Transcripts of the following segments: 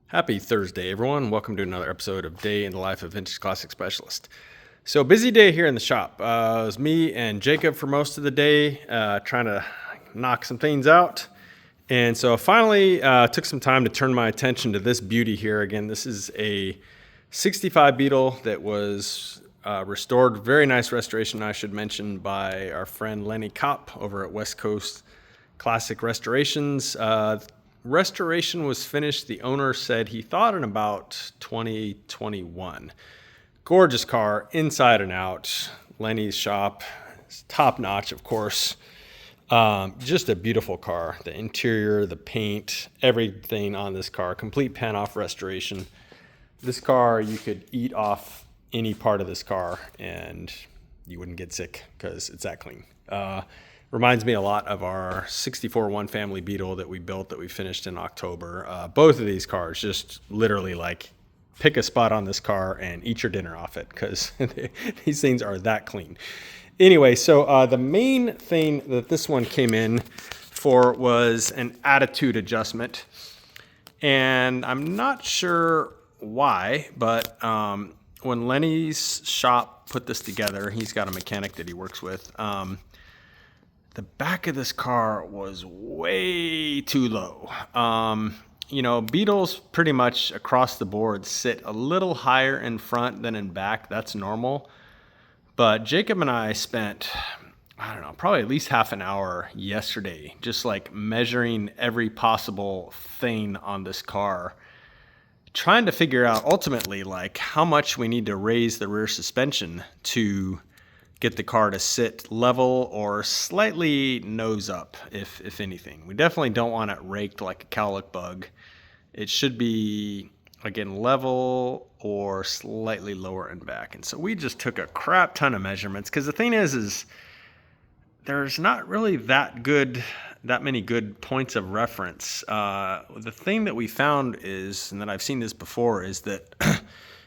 Happy Thursday, everyone. Welcome to another episode of Day in the Life of Vintage Classic Specialist. So, busy day here in the shop. It was me and Jacob for most of the day, trying to knock some things out. And so, I finally took some time to turn my attention to this beauty here. Again, this is a 65 Beetle that was restored. Very nice restoration, I should mention, by our friend Lenny Kopp over at West Coast Classic Restorations. Restoration was finished. The owner said he thought in about 2021. Gorgeous car, inside and out. Lenny's shop, top notch, of course. Just a beautiful car. The interior, the paint, everything on this car. Complete pan-off restoration. This car, you could eat off any part of this car and you wouldn't get sick because it's that clean. Reminds me a lot of our 64 One Family Beetle that we built that we finished in October. Both of these cars, just literally like pick a spot on this car and eat your dinner off it because these things are that clean. Anyway, so the main thing that this one came in for was an attitude adjustment. And I'm not sure why, but when Lenny's shop put this together, he's got a mechanic that he works with. The back of this car was way too low. Beetles pretty much across the board sit a little higher in front than in back. That's normal. But Jacob and I spent, probably at least half an hour yesterday just like measuring every possible thing on this car, trying to figure out ultimately like how much we need to raise the rear suspension to get the car to sit level or slightly nose up, if anything. We definitely don't want it raked like a cowlick bug. It should be, again, level or slightly lower and back. And so we just took a crap ton of measurements because the thing is there's not really that many good points of reference. The thing that we found is, and that I've seen this before, is that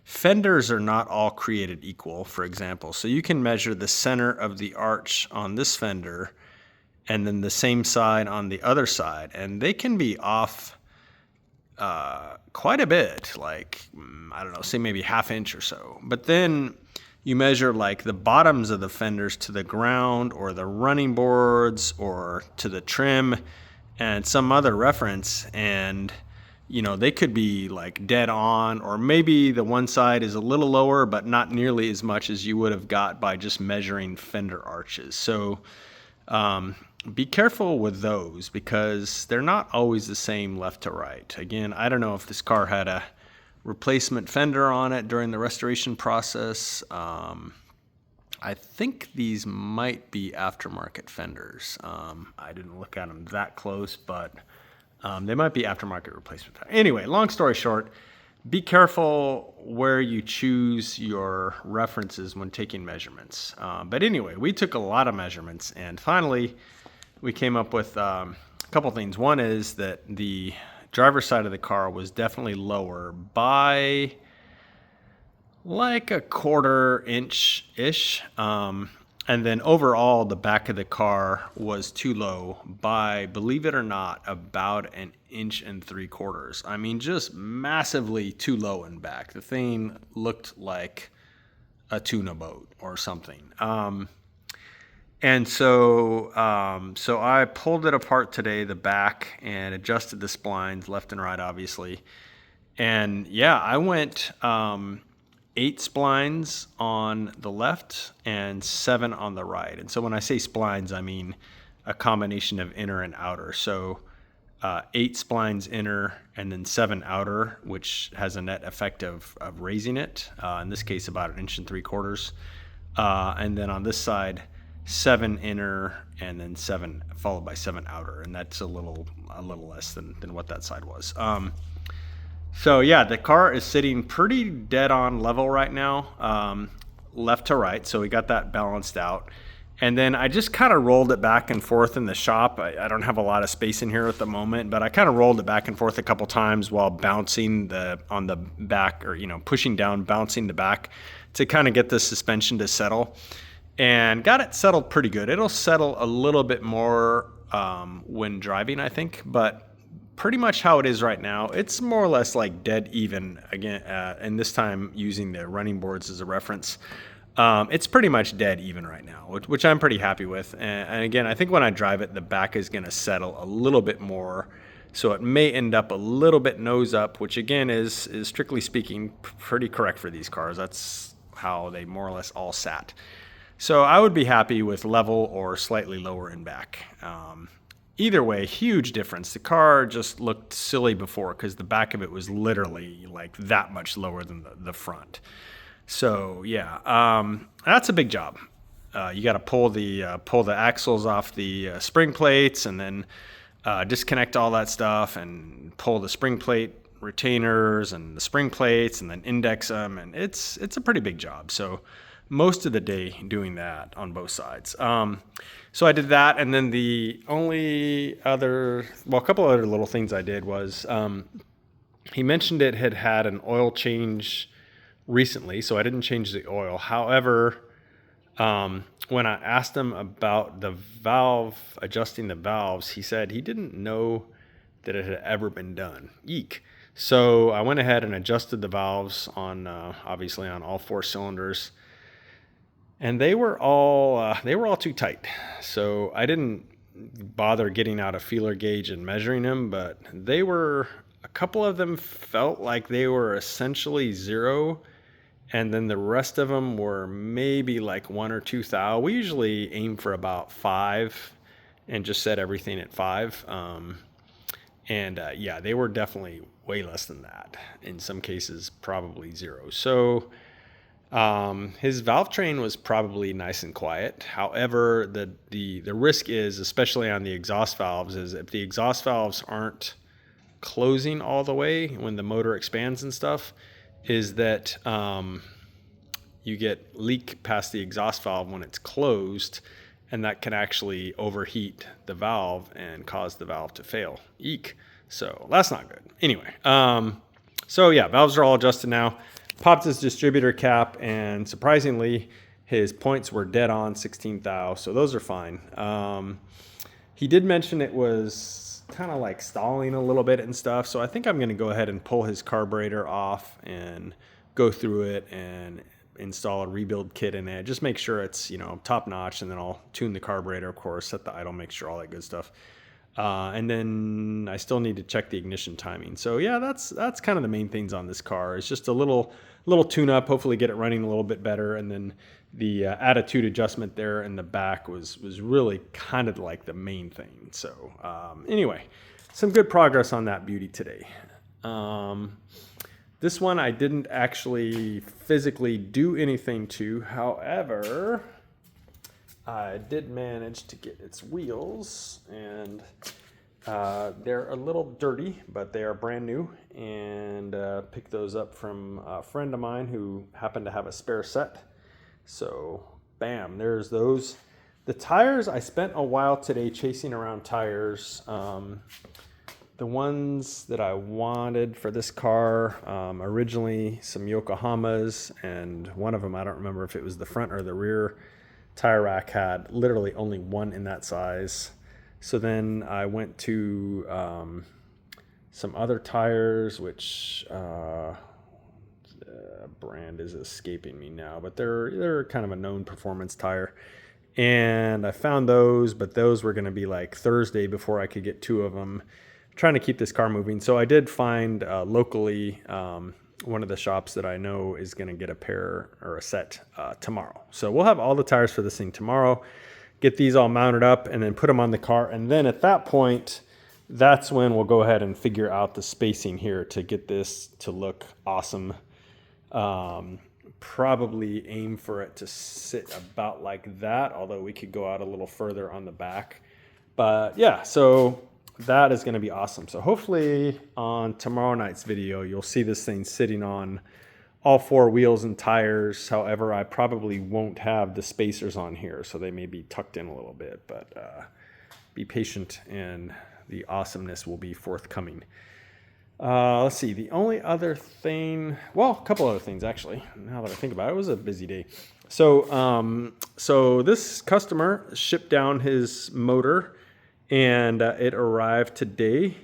fenders are not all created equal, for example. So you can measure the center of the arch on this fender and then the same side on the other side. And they can be off quite a bit, like, say maybe half inch or so. But then you measure like the bottoms of the fenders to the ground or the running boards or to the trim and some other reference, and they could be like dead on, or maybe the one side is a little lower, but not nearly as much as you would have got by just measuring fender arches. So be careful with those because they're not always the same left to right. Again, I don't know if this car had a replacement fender on it during the restoration process. I think these might be aftermarket fenders. I didn't look at them that close, but they might be aftermarket replacement. Anyway, long story short, be careful where you choose your references when taking measurements. But anyway, we took a lot of measurements, and finally we came up with a couple things. One is that the driver's side of the car was definitely lower by like a 1/4 inch-ish. And then overall, the back of the car was too low by, believe it or not, about 1 3/4 inches. I mean, just massively too low in back. The thing looked like a tuna boat or something. And so I pulled it apart today, the back, and adjusted the splines left and right, obviously. And yeah, I went 8 splines on the left and 7 on the right. And so when I say splines, I mean a combination of inner and outer. So 8 splines inner and then 7 outer, which has a net effect of raising it. In this case, about 1 3/4 inches. And then on this side, 7 inner and then 7 followed by 7 outer. And that's a little less than what that side was. So yeah, the car is sitting pretty dead on level right now, left to right. So we got that balanced out. And then I just kind of rolled it back and forth in the shop. I don't have a lot of space in here at the moment, but I kind of rolled it back and forth a couple times while bouncing on the back, or, pushing down, bouncing the back to kind of get the suspension to settle, and got it settled pretty good. It'll settle a little bit more when driving, I think, but pretty much how it is right now. It's more or less like dead even again, and this time using the running boards as a reference. It's pretty much dead even right now, which I'm pretty happy with. And again, I think when I drive it, the back is going to settle a little bit more. So it may end up a little bit nose up, which again is strictly speaking pretty correct for these cars. That's how they more or less all sat. So I would be happy with level or slightly lower in back. Either way, huge difference. The car just looked silly before because the back of it was literally like that much lower than the front. So yeah, that's a big job. You got to pull the axles off the spring plates and then disconnect all that stuff and pull the spring plate retainers and the spring plates and then index them, and it's a pretty big job. So most of the day doing that on both sides. So I did that, and then the only other, well, a couple other little things I did was he mentioned it had an oil change recently, so I didn't change the oil. However, when I asked him about the valve, adjusting the valves, he said he didn't know that it had ever been done. Eek. So I went ahead and adjusted the valves on, obviously on all 4 cylinders, and they were all too tight. So I didn't bother getting out a feeler gauge and measuring them, but a couple of them felt like they were essentially 0. And then the rest of them were maybe like 1 or 2 thou. We usually aim for about 5 and just set everything at 5. Yeah, they were definitely way less than that. In some cases, probably 0. So his valve train was probably nice and quiet. However, the risk is, especially on the exhaust valves, is if the exhaust valves aren't closing all the way when the motor expands and stuff, is that you get leak past the exhaust valve when it's closed, and that can actually overheat the valve and cause the valve to fail. Eek. So that's not good. Anyway, so yeah, valves are all adjusted now. Popped his distributor cap, and surprisingly, his points were dead on 16 thou, so those are fine. He did mention it was kind of like stalling a little bit and stuff, so I think I'm going to go ahead and pull his carburetor off and go through it and install a rebuild kit in it. Just make sure it's, top notch, and then I'll tune the carburetor, of course, set the idle mixture, all that good stuff. And then I still need to check the ignition timing. So yeah, that's kind of the main things on this car. It's just a little tune up, hopefully get it running a little bit better, and then the attitude adjustment there in the back was really kind of like the main thing. So anyway, some good progress on that beauty today. This one I didn't actually physically do anything to. However, I did manage to get its wheels, and they're a little dirty, but they are brand new, and picked those up from a friend of mine who happened to have a spare set. So bam, there's those. The tires, I spent a while today chasing around tires. The ones that I wanted for this car, originally some Yokohamas, and one of them, I don't remember if it was the front or the rear tire rack, had literally only one in that size. So then I went to some other tires, which brand is escaping me now, but they're kind of a known performance tire. And I found those, but those were going to be like Thursday before I could get 2 of them. Trying to keep this car moving. So I did find locally one of the shops that I know is going to get a pair or a set tomorrow. So we'll have all the tires for this thing tomorrow, get these all mounted up, and then put them on the car. And then at that point, that's when we'll go ahead and figure out the spacing here to get this to look awesome. Probably aim for it to sit about like that, although we could go out a little further on the back. But yeah, so that is going to be awesome. So hopefully on tomorrow night's video, you'll see this thing sitting on all 4 wheels and tires. However, I probably won't have the spacers on here, so they may be tucked in a little bit, but be patient and the awesomeness will be forthcoming. Let's see, the only other thing, well, a couple other things actually, now that I think about it. It was a busy day. So this customer shipped down his motor, and it arrived today.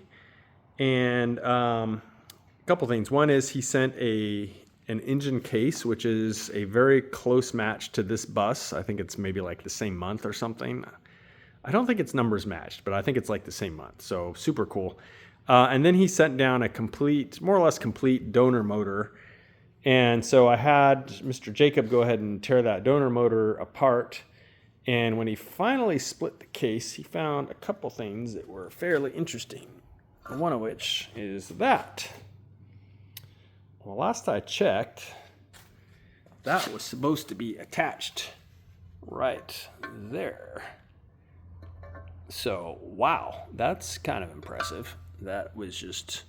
And a couple things. One is he sent an engine case, which is a very close match to this bus. I think it's maybe like the same month or something. I don't think it's numbers matched, but I think it's like the same month. So super cool. And then he sent down a complete, more or less complete donor motor. And so I had Mr. Jacob go ahead and tear that donor motor apart. And when he finally split the case, he found a couple things that were fairly interesting. One of which is that. Well, last I checked, that was supposed to be attached right there. So, wow, that's kind of impressive. That was just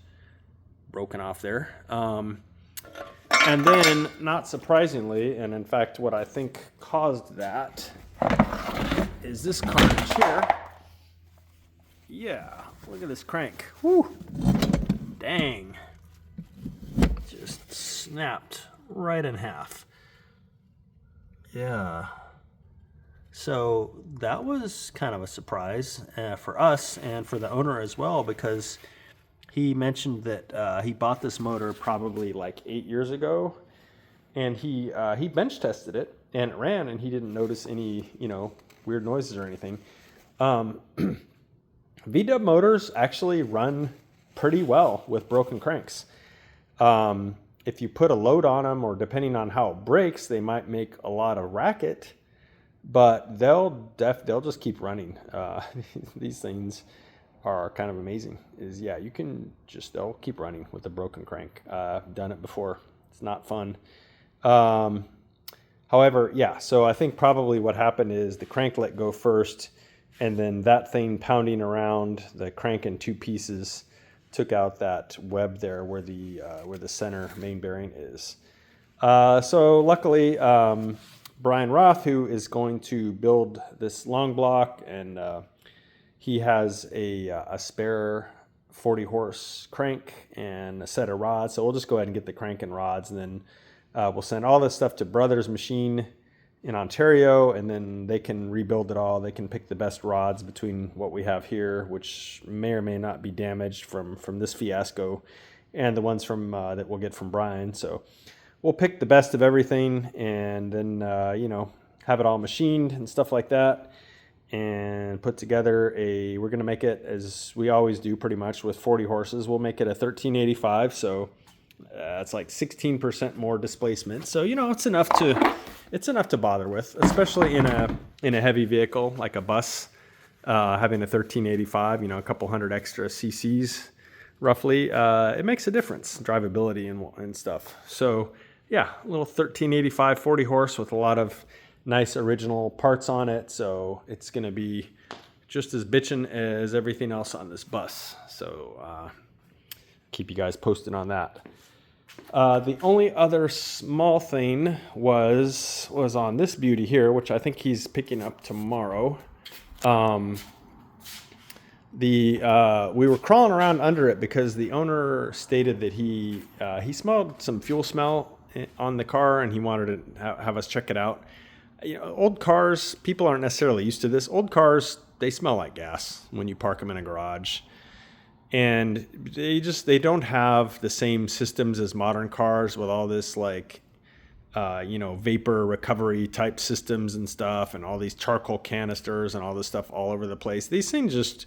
broken off there. And then, not surprisingly, and in fact, what I think caused that is this carnage here. Yeah, look at this crank. Whew. Dang. Just snapped right in half. Yeah. So that was kind of a surprise for us and for the owner as well, because he mentioned that he bought this motor probably like 8 years ago, and he bench tested it and it ran, and he didn't notice any weird noises or anything. VW motors actually run pretty well with broken cranks. If you put a load on them, or depending on how it breaks, they might make a lot of racket, but they'll just keep running. These things are kind of amazing. They'll keep running with a broken crank. I've done it before. It's not fun. However, yeah, so I think probably what happened is the crank let go first, and then that thing pounding around the crank in two pieces took out that web there where the center main bearing is. So luckily, Brian Roth, who is going to build this long block, and he has a spare 40 horse crank and a set of rods. So we'll just go ahead and get the crank and rods, and then we'll send all this stuff to Brothers Machine in Ontario, and then they can rebuild it all. They can pick the best rods between what we have here, which may or may not be damaged from this fiasco, and the ones from that we'll get from Brian. So we'll pick the best of everything, and then have it all machined and stuff like that, and put together we're going to make it, as we always do pretty much with 40 horses, we'll make it a 1385. So it's like 16% more displacement. So it's enough to bother with, especially in a heavy vehicle like a bus. Having a 1385, a couple hundred extra cc's roughly, it makes a difference, drivability and stuff. So yeah, a little 1385 40 horse with a lot of nice original parts on it. So it's going to be just as bitchin' as everything else on this bus. So keep you guys posted on that. The only other small thing was on this beauty here, which I think he's picking up tomorrow. We were crawling around under it because the owner stated that he smelled some fuel smell on the car, and he wanted to have us check it out. Old cars, people aren't necessarily used to this. Old cars, they smell like gas when you park them in a garage. And they don't have the same systems as modern cars with all this vapor recovery type systems and stuff, and all these charcoal canisters and all this stuff all over the place. These things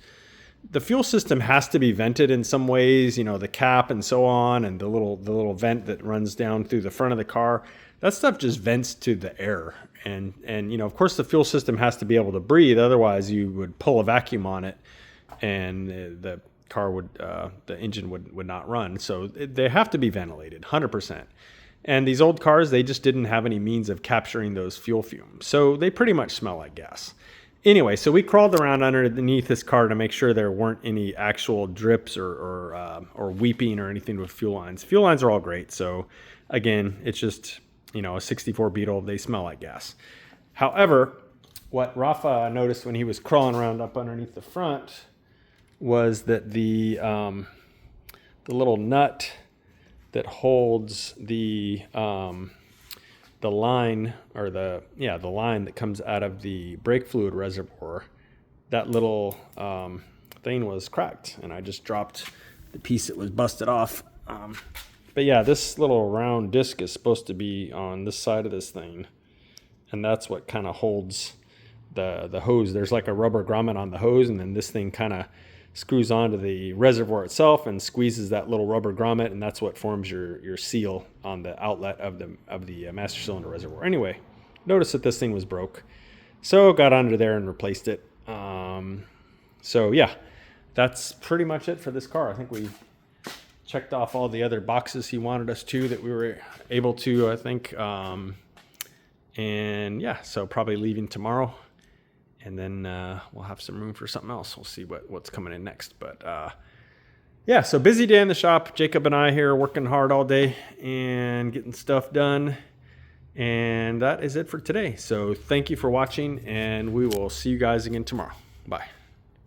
the fuel system has to be vented in some ways, the cap and so on, and the little vent that runs down through the front of the car. That stuff just vents to the air. And of course the fuel system has to be able to breathe. Otherwise you would pull a vacuum on it, and the engine would not run. So they have to be ventilated 100%. And these old cars, they just didn't have any means of capturing those fuel fumes. So they pretty much smell like gas. Anyway, so we crawled around underneath this car to make sure there weren't any actual drips or weeping or anything with fuel lines. Fuel lines are all great. So again, it's just, a 64 Beetle, they smell like gas. However, what Rafa noticed when he was crawling around up underneath the front was that the little nut that holds the line, or the line that comes out of the brake fluid reservoir, that little thing was cracked, and I just dropped the piece that was busted off. But yeah, this little round disc is supposed to be on this side of this thing, and that's what kind of holds the hose. There's like a rubber grommet on the hose, and then this thing kind of screws onto the reservoir itself and squeezes that little rubber grommet, and that's what forms your seal on the outlet of the master cylinder reservoir. Anyway, noticed that this thing was broke, so got under there and replaced it. So yeah, that's pretty much it for this car. I think we checked off all the other boxes he wanted us to that we were able to, I think. And yeah, so probably leaving tomorrow, and then we'll have some room for something else. We'll see what's coming in next. But yeah, so busy day in the shop. Jacob and I here working hard all day and getting stuff done. And that is it for today. So thank you for watching, and we will see you guys again tomorrow. Bye.